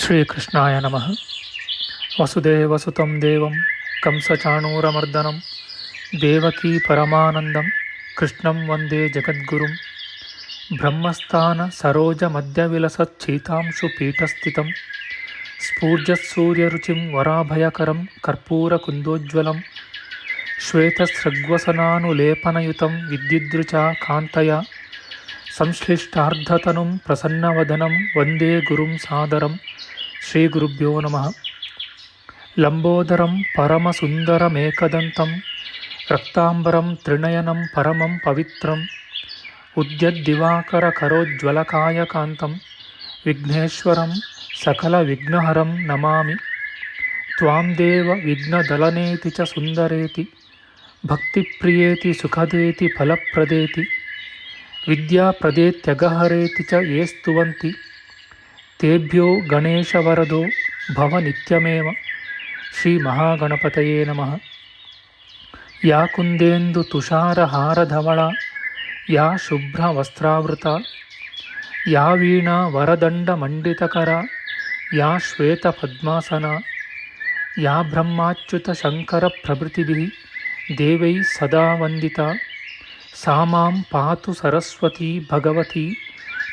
ಶ್ರೀಕೃಷ್ಣಾಯ ನಮಃ. ವಸುದೇವಸುತಂ ದೇವಂ ಕಂಸಚಾಣೂರಮರ್ದನಂ ದೇವಕೀ ಪರಮಾನಂದಂ ಕೃಷ್ಣಂ ವಂದೇ ಜಗದ್ಗುರುಂ. ಬ್ರಹ್ಮಸ್ಥಾನ ಸರೋಜ ಮಧ್ಯವಿಲಸಚ್ಛೀತಾಂಶು ಪೀಠಸ್ಥಿತಂ ಸ್ಫೂರ್ಜತ್ಸೂರ್ಯರುಚಿಂ ವರಾಭಯಕರಂ ಕರ್ಪೂರಕುಂದೋಜ್ವಲಂ ಶ್ವೇತಸೃಗ್ವಸನಾನುಲೇಪನಯುತಂ ವಿದ್ಯುದ್ರುಚಾ ಕಾಂತಯ ಸಂಶ್ಲಿಷ್ಟಾರ್ಧತನುಂ ಪ್ರಸನ್ನವದನಂ ವಂದೇ ಗುರುಂ ಸಾದರಂ. ಶ್ರೀ ಗುರುಭ್ಯೋ ನಮಃ. ಲಂಬೋದರಂ ಪರಮಸುಂದರಮೇಕದಂತಂ ರಕ್ತಾಂಬರಂ ತ್ರಿನಯನಂ ಪರಮಂ ಪವಿತ್ರಂ ಉದ್ಯದ್ದಿವಾಕರಕರೋಜ್ವಲಕಾಯಕಾಂತಂ ವಿಘ್ನೇಶ್ವರಂ ಸಕಲವಿಘ್ನಹರಂ ನಮಾಮಿ. ತ್ವಾಂ ದೇವ ವಿಘ್ನದಲನೇತಿ ಚ ಸುಂದರೇತಿ ಭಕ್ತಿಪ್ರಿಯೇತಿ ಸುಖದೇತಿ ಫಲಪ್ರದೇತಿ ವಿದ್ಯಾಪ್ರದೇತ್ಯಗಹರೇತಿ ಚ ಯೇ ಸ್ತುವಂತಿ ತೇಭ್ಯೋ ಗಣೇಶವರದೋ ಭವ ನಿತ್ಯಮೇವ. ಶ್ರೀ ಮಹಾಗಣಪತಯೇ ನಮಃ. ಯಾ ಕುಂದೇಂದು ತುಷಾರಹಾರಧವಳ ಯಾ ಶುಭ್ರವಸ್ತ್ರಾವೃತ ಯಾ ವೀಣಾ ವರದಂಡಮಂಡಿತಕರ ಯಾ ಶ್ವೇತಪದ್ಮಾಸನ ಯಾ ಬ್ರಹ್ಮಾಚ್ಯುತ ಶಂಕರ ಪ್ರಭೃತಿಭಿಃ ದೇವೈಃ ಸದಾ ವಂದಿತಾ ಸಾ ಮಾಂ ಪಾತು ಸರಸ್ವತೀ ಭಗವತಿ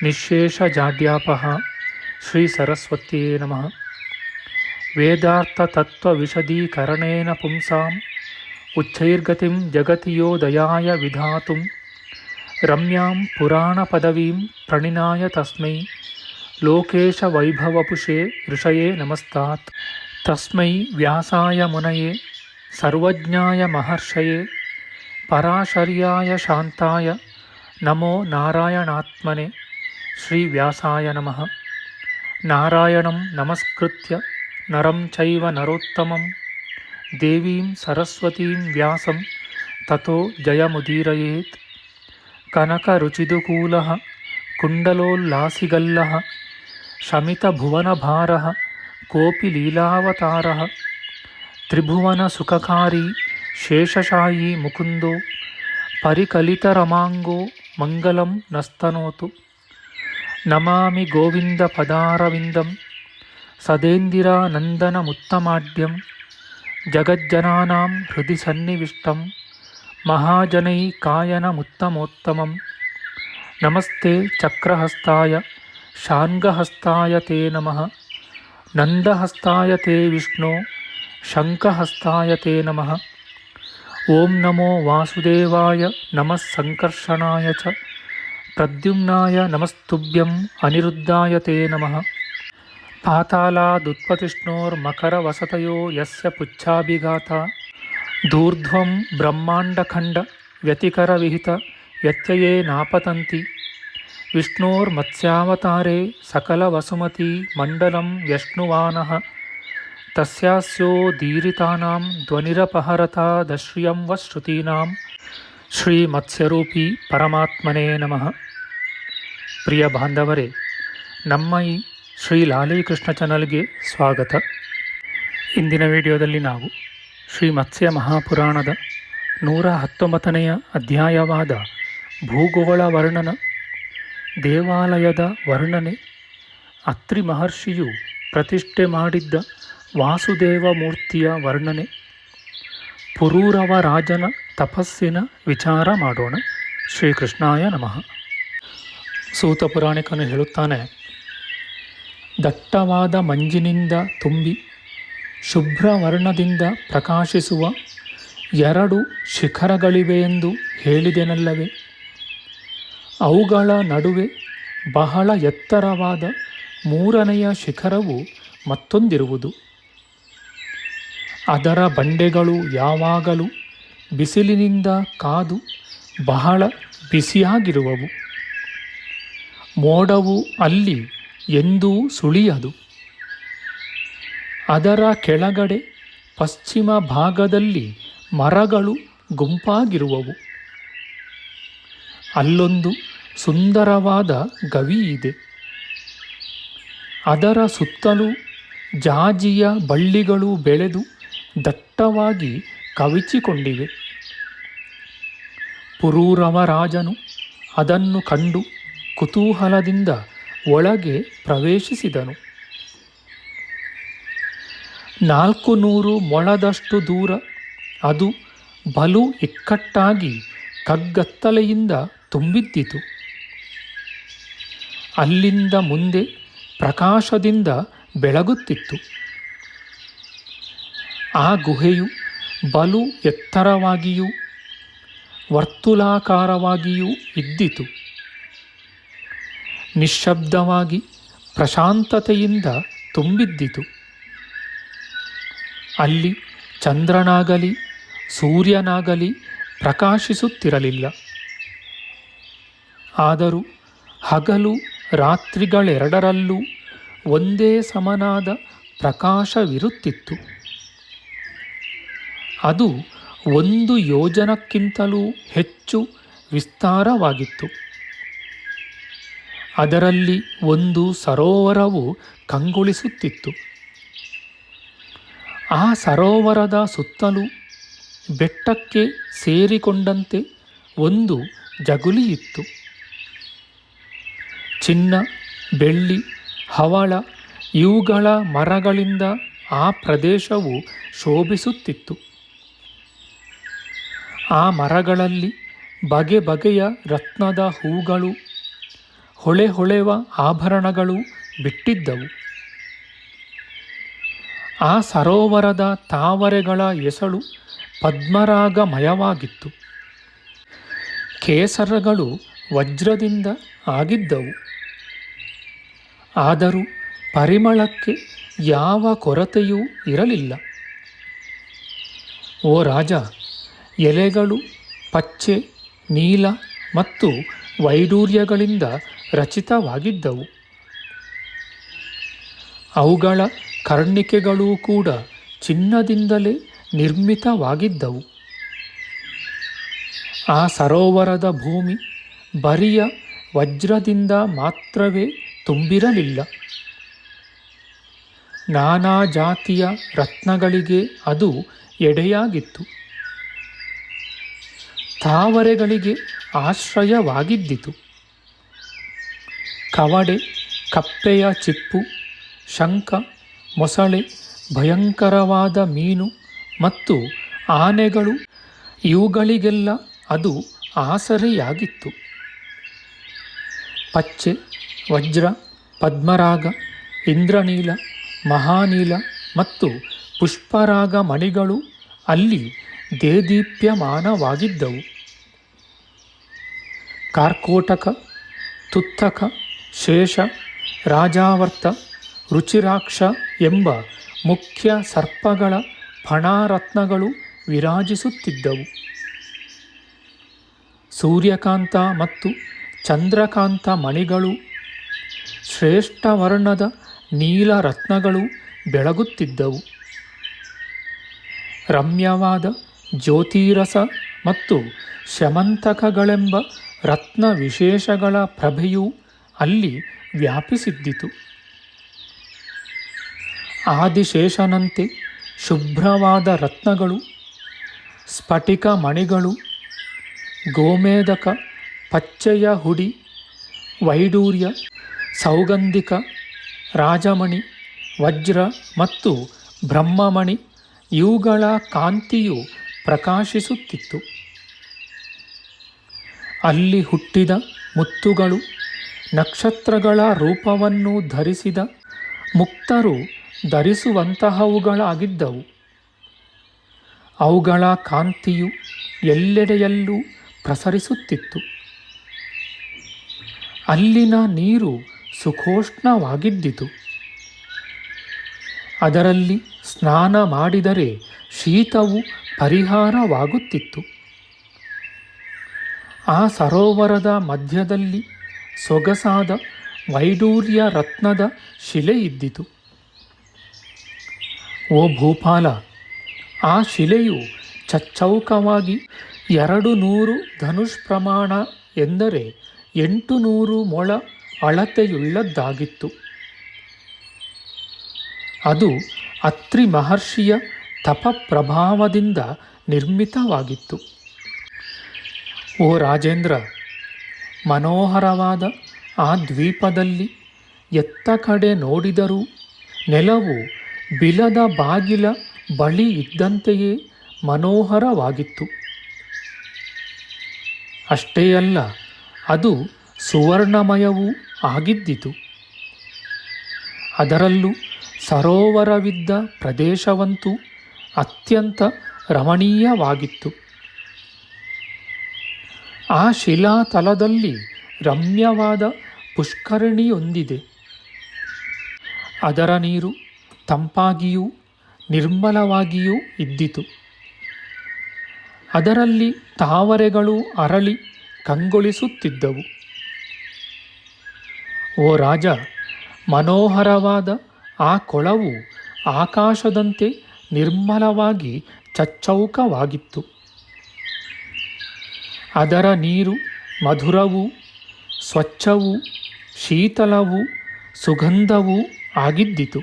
ನಿಶ್ಶೇಷಜಾಡ್ಯಾಪಃ. ಶ್ರೀ ಸರಸ್ವತ್ಯೇ ನಮಃ. ವೇದಾರ್ಥತತ್ವವಿಶದೀಕರಣೇನ ಪುಂಸಾಂ ಉಚ್ಚೈರ್ಗತಿಂ ಜಗತಿ ಯೋ ದಯಾಯ ವಿಧಾತುಂ ರಮ್ಯಾಂ ಪುರಾಣಪದವೀಂ ಪ್ರಣಿನಾಯ ತಸ್ಮೈ ಲೋಕೇಶವೈಭವಪುಷೇ ಋಷಯೇ ನಮಸ್ತಾತ್. ತಸ್ಮೈ ವ್ಯಾಸಾಯ ಮುನಯೇ ಸರ್ವಜ್ಞಾಯ ಮಹರ್ಷಯೇ ಪರಾಶರ್ಯಾಯ ಶಾಂತಾಯ ನಮೋ ನಾರಾಯಣಾತ್ಮನೆ. ಶ್ರೀ ವ್ಯಾಸಾಯ ನಮಃ. ನಾರಾಯಣಂ ನಮಸ್ಕೃತ್ಯ ನರಂ ಚೈವ ನರೋತ್ತಮಂ ದೇವೀಂ ಸರಸ್ವತೀಂ ವ್ಯಾಸಂ ತತೋ ಜಯಮುದೀರಯೇತ್. ಕನಕರುಚಿದುಕೂಲಃ ಕುಂಡಲೋಲ್ಲಾಸಿಗಲ್ಲಃ ಶಮಿತಭುವನಭಾರಃ ಕೋಪಿ ಲೀಲಾವತಾರಃ ತ್ರಿಭುವನಸುಖಕಾರಿ ಶೇಷಶಾಯೀ ಮುಕುಂದೋ ಪರಿಕಲಿತರಮಾಂಗೋ ಮಂಗಲಂ ನಸ್ತನೋತು. ನಮಾಮಿ ಗೋವಿಂದ ಪದಾರವಿಂದಂ ಸದೇಂದಿರಾನಂದನಮುತ್ತಮಾಡ್ಯಂ ಜಗಜ್ಜನಾನಾಂ ಹೃದಯ ಸನ್ನಿವಿಷ್ಟಂ ಮಹಾಜನೈಕಾಯನಮುತ್ತಮೋತ್ತಮಂ. ನಮಸ್ತೆ ಚಕ್ರಹಸ್ತಾಯ ಶಾರ್ङ्ಗಹಸ್ತಾಯ ತೇ ನಮಃ. ನಂದಹಸ್ತಾಯ ತೇ ವಿಷ್ಣೋ ಶಂಖಹಸ್ತಾಯ ತೇ ನಮಃ. ಓಂ ನಮೋ ವಾಸುದೇವಾಯ ನಮಃ ಸಂಕರ್ಷಣಾಯ ಚ ಪ್ರದ್ಯುಮ್ನಾಯ ನಮಸ್ತುಭ್ಯಂ ಅನಿರುದ್ಧಾಯ ತೇ ನಮಃ. ಪಾತಾಲಾದುತ್ಪತಿಷ್ಣೋರ್ಮಕರವಸತಯೋ ಯಸ್ಯ ಪುಚ್ಛಾಭಿಘಾತ ಧೂರ್ಧ್ವಂ ಬ್ರಹ್ಮಾಂಡಖಂಡ ವ್ಯತಿಕರವಿಹಿತ ವ್ಯತ್ಯಯೇ ನಾಪತಂತಿ. ವಿಷ್ಣೋರ್ಮತ್ಸ್ಯಾವತಾರೇ ಸಕಲವಸುಮತಿ ಮಂಡಲಂ ವ್ಯಶ್ನುವಾನಃ ತಸ್ಯಾಸ್ಯೋದೀರಿತಾನಾಂ ಧ್ವನಿರಪಹರತಾದಶ್ರಿಯಂ ವ ಶ್ರುತೀನಾಂ. ಶ್ರೀ ಮತ್ಸ್ಯರೂಪಿ ಪರಮಾತ್ಮನೇ ನಮಃ. ಪ್ರಿಯ ಬಾಂಧವರೇ, ನಮ್ಮ ಈ ಶ್ರೀ ಲಾಲೀಕೃಷ್ಣ ಚಾನಲ್ಗೆ ಸ್ವಾಗತ. ಇಂದಿನ ವಿಡಿಯೋದಲ್ಲಿ ನಾವು ಶ್ರೀ ಮತ್ಸ್ಯ ಮಹಾಪುರಾಣದ 119ನೆಯ ಅಧ್ಯಾಯವಾದ ಭೂಗೋಳ ವರ್ಣನ, ದೇವಾಲಯದ ವರ್ಣನೆ, ಅತ್ರಿ ಮಹರ್ಷಿಯು ಪ್ರತಿಷ್ಠೆ ಮಾಡಿದ್ದ ವಾಸುದೇವ ಮೂರ್ತಿಯ ವರ್ಣನೆ, ಪುರೂರವ ರಾಜನ ತಪಸ್ಸಿನ ವಿಚಾರ ಮಾಡೋಣ. ಶ್ರೀಕೃಷ್ಣಾಯ ನಮಃ. ಸೂತ ಪುರಾಣಿಕನು ಹೇಳುತ್ತಾನೆ, ದಟ್ಟವಾದ ಮಂಜಿನಿಂದ ತುಂಬಿ ಶುಭ್ರವರ್ಣದಿಂದ ಪ್ರಕಾಶಿಸುವ 2 ಶಿಖರಗಳಿವೆಯೆಂದು ಹೇಳಿದೆನಲ್ಲವೇ. ಅವುಗಳ ನಡುವೆ ಬಹಳ ಎತ್ತರವಾದ 3ನೆಯ ಶಿಖರವು ಮತ್ತೊಂದಿರುವುದು. ಅದರ ಬಂಡೆಗಳು ಯಾವಾಗಲೂ ಬಿಸಿಲಿನಿಂದ ಕಾದು ಬಹಳ ಬಿಸಿಯಾಗಿರುವವು. ಮೋಡವು ಅಲ್ಲಿ ಎಂದೂ ಸುಳಿಯದು. ಅದರ ಕೆಳಗಡೆ ಪಶ್ಚಿಮ ಭಾಗದಲ್ಲಿ ಮರಗಳು ಗುಂಪಾಗಿರುವವು. ಅಲ್ಲೊಂದು ಸುಂದರವಾದ ಗವಿ ಇದೆ. ಅದರ ಸುತ್ತಲೂ ಜಾಜಿಯ ಬಳ್ಳಿಗಳು ಬೆಳೆದು ದಟ್ಟವಾಗಿ ಕವಿಚಿಕೊಂಡಿವೆ. ಪುರೂರವ ರಾಜನು ಅದನ್ನು ಕಂಡು ಕುತೂಹಲದಿಂದ ಒಳಗೆ ಪ್ರವೇಶಿಸಿದನು. 400 ಮೊಳದಷ್ಟು ದೂರ ಅದು ಬಲು ಇಕ್ಕಟ್ಟಾಗಿ ಕಗ್ಗತ್ತಲೆಯಿಂದ ತುಂಬಿದ್ದಿತು. ಅಲ್ಲಿಂದ ಮುಂದೆ ಪ್ರಕಾಶದಿಂದ ಬೆಳಗುತ್ತಿತ್ತು. ಆ ಗುಹೆಯು ಬಲು ಎತ್ತರವಾಗಿಯೂ ವರ್ತುಲಾಕಾರವಾಗಿಯೂ ಇದ್ದಿತು. ನಿಶ್ಶಬ್ದವಾಗಿ ಪ್ರಶಾಂತತೆಯಿಂದ ತುಂಬಿದ್ದಿತು. ಅಲ್ಲಿ ಚಂದ್ರನಾಗಲಿ ಸೂರ್ಯನಾಗಲಿ ಪ್ರಕಾಶಿಸುತ್ತಿರಲಿಲ್ಲ. ಆದರೂ ಹಗಲು ರಾತ್ರಿಗಳೆರಡರಲ್ಲೂ ಒಂದೇ ಸಮನಾದ ಪ್ರಕಾಶವಿರುತ್ತಿತ್ತು. ಅದು 1 ಯೋಜನಕ್ಕಿಂತಲೂ ಹೆಚ್ಚು ವಿಸ್ತಾರವಾಗಿತ್ತು. ಅದರಲ್ಲಿ ಒಂದು ಸರೋವರವು ಕಂಗೊಳಿಸುತ್ತಿತ್ತು. ಆ ಸರೋವರದ ಸುತ್ತಲೂ ಬೆಟ್ಟಕ್ಕೆ ಸೇರಿಕೊಂಡಂತೆ ಒಂದು ಜಗುಲಿಯಿತ್ತು. ಚಿನ್ನ, ಬೆಳ್ಳಿ, ಹವಳ ಇವುಗಳ ಮರಗಳಿಂದ ಆ ಪ್ರದೇಶವು ಶೋಭಿಸುತ್ತಿತ್ತು. ಆ ಮರಗಳಲ್ಲಿ ಬಗೆ ಬಗೆಯ ರತ್ನದ ಹೂಗಳು, ಹೊಳೆ ಹೊಳೆವ ಆಭರಣಗಳು ಬಿಟ್ಟಿದ್ದವು. ಆ ಸರೋವರದ ತಾವರೆಗಳ ಎಸಳು ಪದ್ಮರಾಗಮಯವಾಗಿತ್ತು. ಕೇಸರಗಳು ವಜ್ರದಿಂದ ಆಗಿದ್ದವು. ಆದರೂ ಪರಿಮಳಕ್ಕೆ ಯಾವ ಕೊರತೆಯೂ ಇರಲಿಲ್ಲ. ಓ ರಾಜ, ಎಲೆಗಳು ಪಚ್ಚೆ, ನೀಲ ಮತ್ತು ವೈಡೂರ್ಯಗಳಿಂದ ರಚಿತವಾಗಿದ್ದವು. ಅವುಗಳ ಕರ್ಣಿಕೆಗಳೂ ಕೂಡ ಚಿನ್ನದಿಂದಲೇ ನಿರ್ಮಿತವಾಗಿದ್ದವು. ಆ ಸರೋವರದ ಭೂಮಿ ಬರಿಯ ವಜ್ರದಿಂದ ಮಾತ್ರವೇ ತುಂಬಿರಲಿಲ್ಲ. ನಾನಾ ಜಾತಿಯ ರತ್ನಗಳಿಗೆ ಅದು ಎಡೆಯಾಗಿತ್ತು. ತಾವರೆಗಳಿಗೆ ಆಶ್ರಯವಾಗಿದ್ದಿತು. ಕವಡೆ, ಕಪ್ಪೆಯ ಚಿಪ್ಪು, ಶಂಖ, ಮೊಸಳೆ, ಭಯಂಕರವಾದ ಮೀನು ಮತ್ತು ಆನೆಗಳು ಇವುಗಳಿಗೆಲ್ಲ ಅದು ಆಸರೆಯಾಗಿತ್ತು. ಪಚ್ಚೆ, ವಜ್ರ, ಪದ್ಮರಾಗ, ಇಂದ್ರನೀಲ, ಮಹಾನೀಲ ಮತ್ತು ಪುಷ್ಪರಾಗ ಮಣಿಗಳು ಅಲ್ಲಿ ದೇದೀಪ್ಯಮಾನವಾಗಿದ್ದವು. ಕಾರ್ಕೋಟಕ, ತುತ್ತಕ, ಶೇಷ, ರಾಜಾವರ್ತ, ರುಚಿರಾಕ್ಷ ಎಂಬ ಮುಖ್ಯ ಸರ್ಪಗಳ ಫಣಾರತ್ನಗಳು ವಿರಾಜಿಸುತ್ತಿದ್ದವು. ಸೂರ್ಯಕಾಂತ ಮತ್ತು ಚಂದ್ರಕಾಂತ ಮಣಿಗಳು, ಶ್ರೇಷ್ಠ ವರ್ಣದ ನೀಲರತ್ನಗಳು ಬೆಳಗುತ್ತಿದ್ದವು. ರಮ್ಯವಾದ ಜ್ಯೋತಿರಸ ಮತ್ತು ಶಮಂತಕಗಳೆಂಬ ರತ್ನ ವಿಶೇಷಗಳ ಪ್ರಭೆಯೂ ಅಲ್ಲಿ ವ್ಯಾಪಿಸಿದ್ದಿತು. ಆದಿಶೇಷನಂತೆ ಶುಭ್ರವಾದ ರತ್ನಗಳು, ಸ್ಫಟಿಕ ಮಣಿಗಳು, ಗೋಮೇಧಕ, ಪಚ್ಚೆಯ ಹುಡಿ, ವೈಡೂರ್ಯ, ಸೌಗಂಧಿಕ, ರಾಜಮಣಿ, ವಜ್ರ ಮತ್ತು ಬ್ರಹ್ಮಮಣಿ ಇವುಗಳ ಕಾಂತಿಯು ಪ್ರಕಾಶಿಸುತ್ತಿತ್ತು. ಅಲ್ಲಿ ಹುಟ್ಟಿದ ಮುತ್ತುಗಳು ನಕ್ಷತ್ರಗಳ ರೂಪವನ್ನು ಧರಿಸಿದ ಮುಕ್ತರು ಧರಿಸುವಂತಹವುಗಳಾಗಿದ್ದವು. ಅವುಗಳ ಕಾಂತಿಯು ಎಲ್ಲೆಡೆಯಲ್ಲೂ ಪ್ರಸರಿಸುತ್ತಿತ್ತು. ಅಲ್ಲಿನ ನೀರು ಸುಖೋಷ್ಣವಾಗಿದ್ದಿತು. ಅದರಲ್ಲಿ ಸ್ನಾನ ಮಾಡಿದರೆ ಶೀತವು ಪರಿಹಾರವಾಗುತ್ತಿತ್ತು. ಆ ಸರೋವರದ ಮಧ್ಯದಲ್ಲಿ ಸೊಗಸಾದ ವೈಡೂರ್ಯ ರತ್ನದ ಶಿಲೆ ಇದ್ದಿತು. ಓ ಭೂಪಾಲ, ಆ ಶಿಲೆಯು ಚಚ್ಚೌಕವಾಗಿ 200 ಧನುಷ್ಪ್ರಮಾಣ ಎಂದರೆ 800 ಮೊಳ ಅಳತೆಯುಳ್ಳದ್ದಾಗಿತ್ತು. ಅದು ಅತ್ರಿ ಮಹರ್ಷಿಯ ತಪಪ್ರಭಾವದಿಂದ ನಿರ್ಮಿತವಾಗಿತ್ತು. ಓ ರಾಜೇಂದ್ರ, ಮನೋಹರವಾದ ಆ ದ್ವೀಪದಲ್ಲಿ ಎತ್ತ ಕಡೆ ನೋಡಿದರೂ ನೆಲವು ಬಿಲದ ಬಾಗಿಲ ಬಳಿ ಇದ್ದಂತೆಯೇ ಮನೋಹರವಾಗಿತ್ತು. ಅಷ್ಟೇ ಅಲ್ಲ, ಅದು ಸುವರ್ಣಮಯವೂ ಆಗಿದ್ದಿತು. ಅದರಲ್ಲೂ ಸರೋವರವಿದ್ದ ಪ್ರದೇಶವಂತೂ ಅತ್ಯಂತ ರಮಣೀಯವಾಗಿತ್ತು. ಆ ಶಿಲಾತಲದಲ್ಲಿ ರಮ್ಯವಾದ ಪುಷ್ಕರಣಿಯೊಂದಿದೆ. ಅದರ ನೀರು ತಂಪಾಗಿಯೂ ನಿರ್ಮಲವಾಗಿಯೂ ಇದ್ದಿತು. ಅದರಲ್ಲಿ ತಾವರೆಗಳು ಅರಳಿ ಕಂಗೊಳಿಸುತ್ತಿದ್ದವು. ಓ ರಾಜ, ಮನೋಹರವಾದ ಆ ಕೊಳವು ಆಕಾಶದಂತೆ ನಿರ್ಮಲವಾಗಿ ಚಚ್ಚೌಕವಾಗಿತ್ತು. ಅದರ ನೀರು ಮಧುರವೂ ಸ್ವಚ್ಛವೂ ಶೀತಲವೂ ಸುಗಂಧವೂ ಆಗಿದ್ದಿತು.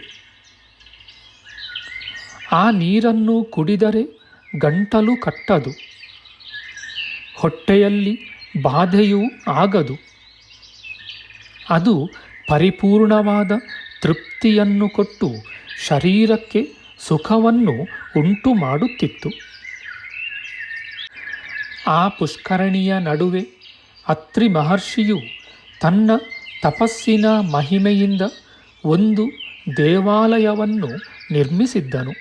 ಆ ನೀರನ್ನು ಕುಡಿದರೆ ಗಂಟಲು ಕಟ್ಟದು, ಹೊಟ್ಟೆಯಲ್ಲಿ ಬಾಧೆಯೂ ಆಗದು. ಅದು ಪರಿಪೂರ್ಣವಾದ ತೃಪ್ತಿಯನ್ನು ಕೊಟ್ಟು ಶರೀರಕ್ಕೆ ಸುಖವನ್ನು ಉಂಟು ಮಾಡುತ್ತಿತ್ತು. ಆ ಪುಷ್ಕರಣಿಯ ನಡುವೆ ಅತ್ರಿ ಮಹರ್ಷಿಯು ತನ್ನ ತಪಸ್ಸಿನ ಮಹಿಮೆಯಿಂದ ಒಂದು ದೇವಾಲಯವನ್ನು ನಿರ್ಮಿಸಿದ್ದನು.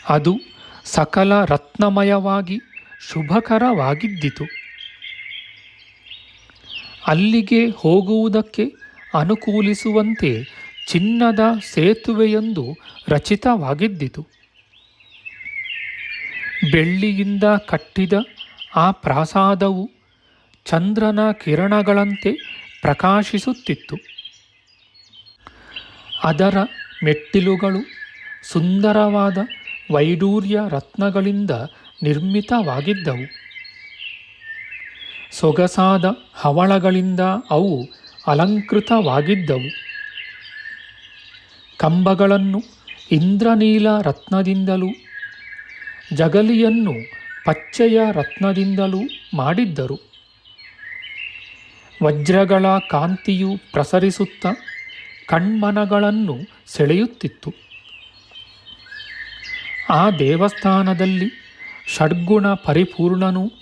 ಅದು ಸಕಲ ರತ್ನಮಯವಾಗಿ ಶುಭಕರವಾಗಿದ್ದಿತು. ಅಲ್ಲಿಗೆ ಹೋಗುವುದಕ್ಕೆ ಅನುಕೂಲಿಸುವಂತೆ ಚಿನ್ನದ ಸೇತುವೆಯೊಂದು ರಚಿತವಾಗಿದ್ದಿತು. ಬೆಳ್ಳಿಯಿಂದ ಕಟ್ಟಿದ ಆ ಪ್ರಾಸಾದವು ಚಂದ್ರನ ಕಿರಣಗಳಂತೆ ಪ್ರಕಾಶಿಸುತ್ತಿತ್ತು. ಅದರ ಮೆಟ್ಟಿಲುಗಳು ಸುಂದರವಾದ ವೈಡೂರ್ಯ ರತ್ನಗಳಿಂದ ನಿರ್ಮಿತವಾಗಿದ್ದವು. ಸೊಗಸಾದ ಹವಳಗಳಿಂದ ಅವು ಅಲಂಕೃತವಾಗಿದ್ದವು. ಕಂಬಗಳನ್ನು ಇಂದ್ರನೀಲ ರತ್ನದಿಂದಲೂ ಜಗಲಿಯನ್ನು ಪಚ್ಚೆಯ ರತ್ನದಿಂದಲೂ ಮಾಡಿದ್ದರು. ವಜ್ರಗಳ ಕಾಂತಿಯು ಪ್ರಸರಿಸುತ್ತಾ ಕಣ್ಮನಗಳನ್ನು ಸೆಳೆಯುತ್ತಿತ್ತು. ಆ ದೇವಸ್ಥಾನದಲ್ಲಿ ಷಡ್ಗುಣ ಪರಿಪೂರ್ಣನೂ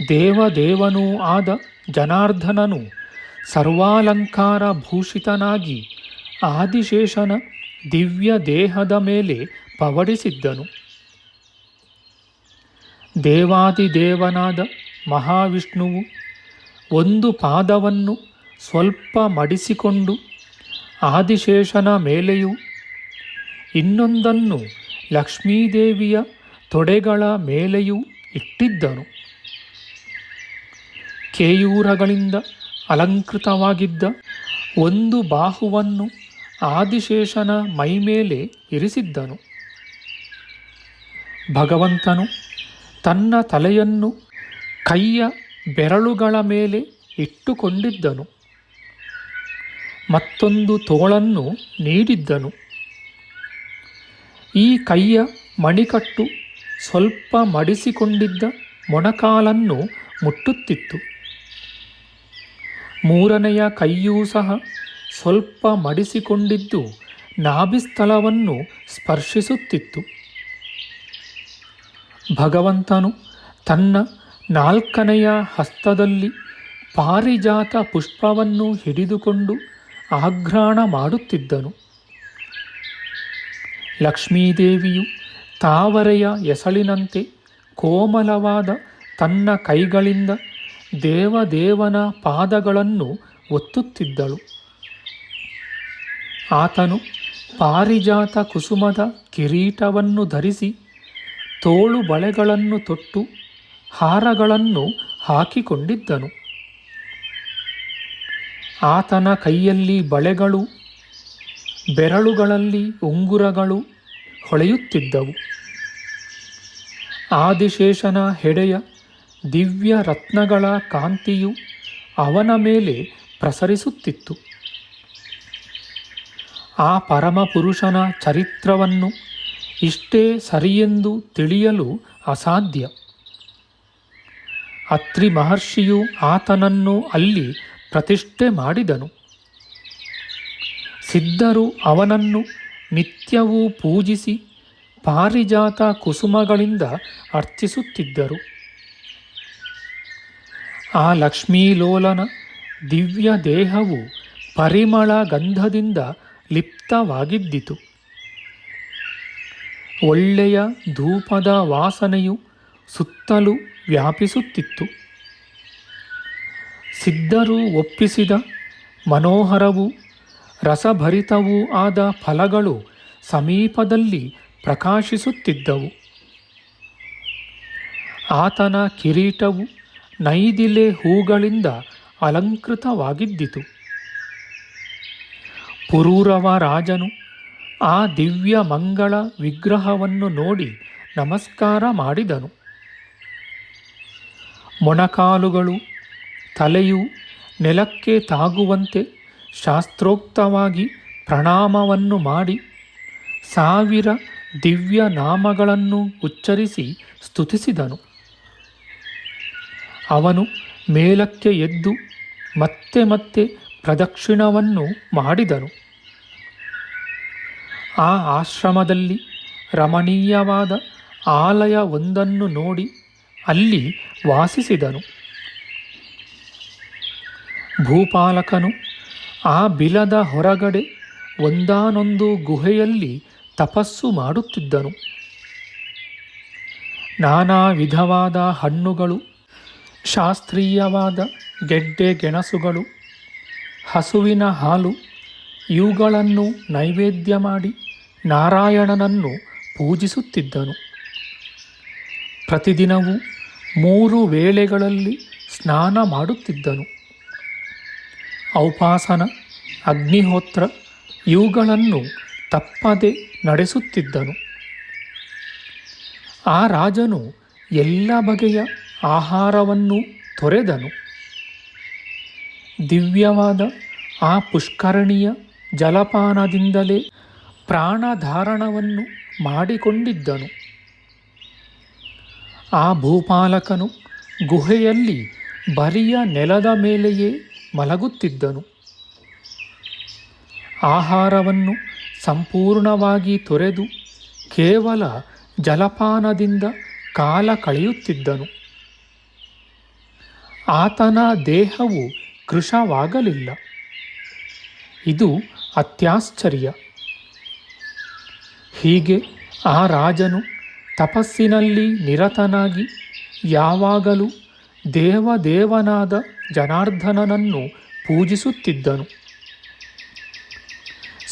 ದೇವದೇವನೂ ಆದ ಜನಾರ್ದನನು ಸರ್ವಾಲಂಕಾರ ಭೂಷಿತನಾಗಿ ಆದಿಶೇಷನ ದಿವ್ಯ ದೇಹದ ಮೇಲೆ ಪವಡಿಸಿದ್ದನು. ದೇವಾದಿದೇವನಾದ ಮಹಾವಿಷ್ಣುವು ಒಂದು ಪಾದವನ್ನು ಸ್ವಲ್ಪ ಮಡಿಸಿಕೊಂಡು ಆದಿಶೇಷನ ಮೇಲೆಯೂ ಇನ್ನೊಂದನ್ನು ಲಕ್ಷ್ಮೀದೇವಿಯ ತೊಡೆಗಳ ಮೇಲೆಯೂ ಇಟ್ಟಿದ್ದನು. ಕೇಯೂರಗಳಿಂದ ಅಲಂಕೃತವಾಗಿದ್ದ ಒಂದು ಬಾಹುವನ್ನು ಆದಿಶೇಷನ ಮೈಮೇಲೆ ಇರಿಸಿದ್ದನು. ಭಗವಂತನು ತನ್ನ ತಲೆಯನ್ನು ಕೈಯ ಬೆರಳುಗಳ ಮೇಲೆ ಇಟ್ಟುಕೊಂಡಿದ್ದನು. ಮತ್ತೊಂದು ತೋಳನ್ನು ನೀಡಿದ್ದನು. ಈ ಕೈಯ ಮಣಿಕಟ್ಟು ಸ್ವಲ್ಪ ಮಡಿಸಿಕೊಂಡಿದ್ದ ಮೊಣಕಾಲನ್ನು ಮುಟ್ಟುತ್ತಿತ್ತು. ಮೂರನೆಯ ಕೈಯೂ ಸಹ ಸ್ವಲ್ಪ ಮಡಿಸಿಕೊಂಡಿದ್ದು ನಾಭಿಸ್ಥಳವನ್ನು ಸ್ಪರ್ಶಿಸುತ್ತಿತ್ತು. ಭಗವಂತನು ತನ್ನ ನಾಲ್ಕನೆಯ ಹಸ್ತದಲ್ಲಿ ಪಾರಿಜಾತ ಪುಷ್ಪವನ್ನು ಹಿಡಿದುಕೊಂಡು ಆಘ್ರಾಣ ಮಾಡುತ್ತಿದ್ದನು. ಲಕ್ಷ್ಮೀದೇವಿಯು ತಾವರೆಯ ಎಸಳಿನಂತೆ ಕೋಮಲವಾದ ತನ್ನ ಕೈಗಳಿಂದ ದೇವದೇವನ ಪಾದಗಳನ್ನು ಒತ್ತುತ್ತಿದ್ದಳು. ಆತನು ಪಾರಿಜಾತ ಕುಸುಮದ ಕಿರೀಟವನ್ನು ಧರಿಸಿ ತೋಳು ಬಳೆಗಳನ್ನು ತೊಟ್ಟು ಹಾರಗಳನ್ನು ಹಾಕಿಕೊಂಡಿದ್ದನು. ಆತನ ಕೈಯಲ್ಲಿ ಬಳೆಗಳು, ಬೆರಳುಗಳಲ್ಲಿ ಉಂಗುರಗಳು ಹೊಳೆಯುತ್ತಿದ್ದವು. ಆದಿಶೇಷನ ಹೆಡೆಯ ದಿವ್ಯ ರತ್ನಗಳ ಕಾಂತಿಯು ಅವನ ಮೇಲೆ ಪ್ರಸರಿಸುತ್ತಿತ್ತು. ಆ ಪರಮಪುರುಷನ ಚರಿತ್ರವನ್ನು ಇಷ್ಟೇ ಸರಿಯೆಂದು ತಿಳಿಯಲು ಅಸಾಧ್ಯ. ಅತ್ರಿ ಮಹರ್ಷಿಯು ಆತನನ್ನು ಅಲ್ಲಿ ಪ್ರತಿಷ್ಠೆ ಮಾಡಿದನು. ಸಿದ್ಧರು ಅವನನ್ನು ನಿತ್ಯವೂ ಪೂಜಿಸಿ ಪಾರಿಜಾತ ಕುಸುಮಗಳಿಂದ ಅರ್ಚಿಸುತ್ತಿದ್ದರು. ಆ ಲಕ್ಷ್ಮೀಲೋಲನ ದಿವ್ಯ ದೇಹವು ಪರಿಮಳ ಗಂಧದಿಂದ ಲಿಪ್ತವಾಗಿದ್ದಿತು. ಒಳ್ಳೆಯ ಧೂಪದ ವಾಸನೆಯು ಸುತ್ತಲೂ ವ್ಯಾಪಿಸುತ್ತಿತ್ತು. ಸಿದ್ಧರು ಒಪ್ಪಿಸಿದ ಮನೋಹರವೂ ರಸಭರಿತವೂ ಆದ ಫಲಗಳು ಸಮೀಪದಲ್ಲಿ ಪ್ರಕಾಶಿಸುತ್ತಿದ್ದವು. ಆತನ ಕಿರೀಟವು ನೈದಿಲೆ ಹೂಗಳಿಂದ ಅಲಂಕೃತವಾಗಿದ್ದಿತು. ಪುರೂರವ ರಾಜನು ಆ ದಿವ್ಯ ಮಂಗಳ ವಿಗ್ರಹವನ್ನು ನೋಡಿ ನಮಸ್ಕಾರ ಮಾಡಿದನು. ಮೊಣಕಾಲುಗಳು ತಲೆಯು ನೆಲಕ್ಕೆ ತಾಗುವಂತೆ ಶಾಸ್ತ್ರೋಕ್ತವಾಗಿ ಪ್ರಣಾಮವನ್ನು ಮಾಡಿ 1000 ದಿವ್ಯ ನಾಮಗಳನ್ನು ಉಚ್ಚರಿಸಿ ಸ್ತುತಿಸಿದನು. ಅವನು ಮೇಲಕ್ಕೆ ಎದ್ದು ಮತ್ತೆ ಮತ್ತೆ ಪ್ರದಕ್ಷಿಣವನ್ನು ಮಾಡಿದನು. ಆ ಆಶ್ರಮದಲ್ಲಿ ರಮಣೀಯವಾದ ಆಲಯವೊಂದನ್ನು ನೋಡಿ ಅಲ್ಲಿ ವಾಸಿಸಿದನು. ಭೂಪಾಲಕನು ಆ ಬಿಲದ ಹೊರಗಡೆ ಒಂದಾನೊಂದು ಗುಹೆಯಲ್ಲಿ ತಪಸ್ಸು ಮಾಡುತ್ತಿದ್ದನು. ನಾನಾ ವಿಧವಾದ ಹಣ್ಣುಗಳು, ಶಾಸ್ತ್ರೀಯವಾದ ಗೆಡ್ಡೆ ಗೆಣಸುಗಳು, ಹಸುವಿನ ಹಾಲು ಇವುಗಳನ್ನು ನೈವೇದ್ಯ ಮಾಡಿ ನಾರಾಯಣನನ್ನು ಪೂಜಿಸುತ್ತಿದ್ದನು. ಪ್ರತಿದಿನವೂ 3 ವೇಳೆಗಳಲ್ಲಿ ಸ್ನಾನ ಮಾಡುತ್ತಿದ್ದನು. ಔಪಾಸನ, ಅಗ್ನಿಹೋತ್ರ ಇವುಗಳನ್ನು ತಪ್ಪದೆ ನಡೆಸುತ್ತಿದ್ದನು. ಆ ರಾಜನು ಎಲ್ಲ ಬಗೆಯ ಆಹಾರವನ್ನು ತೊರೆದನು. ದಿವ್ಯವಾದ ಆ ಪುಷ್ಕರಣಿಯ ಜಲಪಾನದಿಂದಲೇ ಪ್ರಾಣಧಾರಣವನ್ನು ಮಾಡಿಕೊಂಡಿದ್ದನು. ಆ ಭೂಪಾಲಕನು ಗುಹೆಯಲ್ಲಿ ಬರಿಯ ನೆಲದ ಮೇಲೆಯೇ ಮಲಗುತ್ತಿದ್ದನು. ಆಹಾರವನ್ನು ಸಂಪೂರ್ಣವಾಗಿ ತೊರೆದು ಕೇವಲ ಜಲಪಾನದಿಂದ ಕಾಲ ಕಳೆಯುತ್ತಿದ್ದನು. ಆತನ ದೇಹವು ಕೃಶವಾಗಲಿಲ್ಲ. ಇದು ಅತ್ಯಾಶ್ಚರ್ಯ. ಹೀಗೆ ಆ ರಾಜನು ತಪಸ್ಸಿನಲ್ಲಿ ನಿರತನಾಗಿ ಯಾವಾಗಲೂ ದೇವದೇವನಾದ ಜನಾರ್ದನನನ್ನು ಪೂಜಿಸುತ್ತಿದ್ದನು.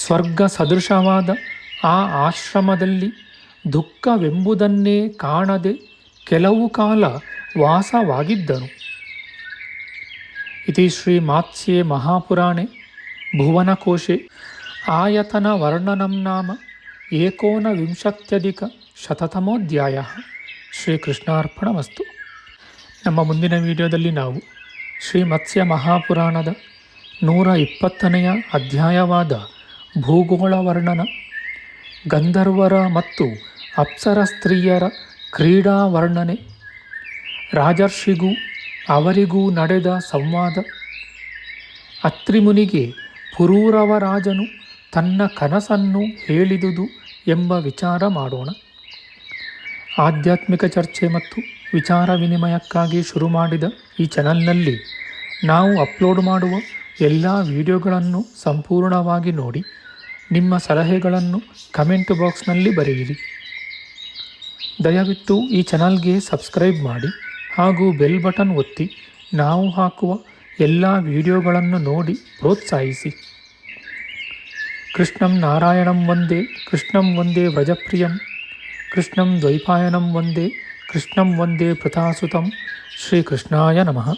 ಸ್ವರ್ಗ ಸದೃಶವಾದ ಆ ಆಶ್ರಮದಲ್ಲಿ ದುಃಖವೆಂಬುದನ್ನೇ ಕಾಣದೆ ಕೆಲವು ಕಾಲ ವಾಸವಾಗಿದ್ದನು. ಇತಿ ಶ್ರೀ ಮಾತ್ಸ್ಯೆ ಮಹಾಪುರಾಣೆ ಭುವನಕೋಶೆ ಆಯತನ ವರ್ಣನಂ ನಾಮ 19-ಶತತಮೋಧ್ಯಾಯ. ಶ್ರೀಕೃಷ್ಣಾರ್ಪಣಮಸ್ತು. ನಮ್ಮ ಮುಂದಿನ ವಿಡಿಯೋದಲ್ಲಿ ನಾವು ಶ್ರೀ ಮತ್ಸ್ಯ ಮಹಾಪುರಾಣದ 120ನೆಯ ಅಧ್ಯಾಯವಾದ ಭೂಗೋಳ ವರ್ಣನ, ಗಂಧರ್ವರ ಮತ್ತು ಅಪ್ಸರ ಸ್ತ್ರೀಯರ ಕ್ರೀಡಾ ವರ್ಣನೆ, ರಾಜರ್ಷಿಗೂ ಅವರಿಗೂ ನಡೆದ ಸಂವಾದ, ಅತ್ರಿಮುನಿಗೆ ಪುರೂರವ ರಾಜನು ತನ್ನ ಕನಸನ್ನು ಹೇಳಿದುದು ಎಂಬ ವಿಚಾರ ಮಾಡೋಣ. ಆಧ್ಯಾತ್ಮಿಕ ಚರ್ಚೆ ಮತ್ತು ವಿಚಾರ ವಿನಿಮಯಕ್ಕಾಗಿ ಶುರು ಮಾಡಿದ ಈ ಚಾನಲ್ನಲ್ಲಿ ನಾವು ಅಪ್ಲೋಡ್ ಮಾಡುವ ಎಲ್ಲ ವಿಡಿಯೋಗಳನ್ನು ಸಂಪೂರ್ಣವಾಗಿ ನೋಡಿ ನಿಮ್ಮ ಸಲಹೆಗಳನ್ನು ಕಮೆಂಟ್ ಬಾಕ್ಸ್ನಲ್ಲಿ ಬರೆಯಿರಿ. ದಯವಿಟ್ಟು ಈ ಚಾನಲ್ಗೆ ಸಬ್ಸ್ಕ್ರೈಬ್ ಮಾಡಿ ಹಾಗೂ ಬೆಲ್ ಬಟನ್ ಒತ್ತಿ ನಾವು ಹಾಕುವ ಎಲ್ಲ ವಿಡಿಯೋಗಳನ್ನು ನೋಡಿ ಪ್ರೋತ್ಸಾಹಿಸಿ. ಕೃಷ್ಣಂ ನಾರಾಯಣಂ ವಂದೇ, ಕೃಷ್ಣಂ ವಂದೇ ವ್ರಜಪ್ರಿಯಂ, ಕೃಷ್ಣಂ ದ್ವೈಪಾಯನಂ ವಂದೇ, ಕೃಷ್ಣಂ ವಂದೇ ಪೃಥಾಸುತಂ. ಶ್ರೀಕೃಷ್ಣಾಯ ನಮಃ.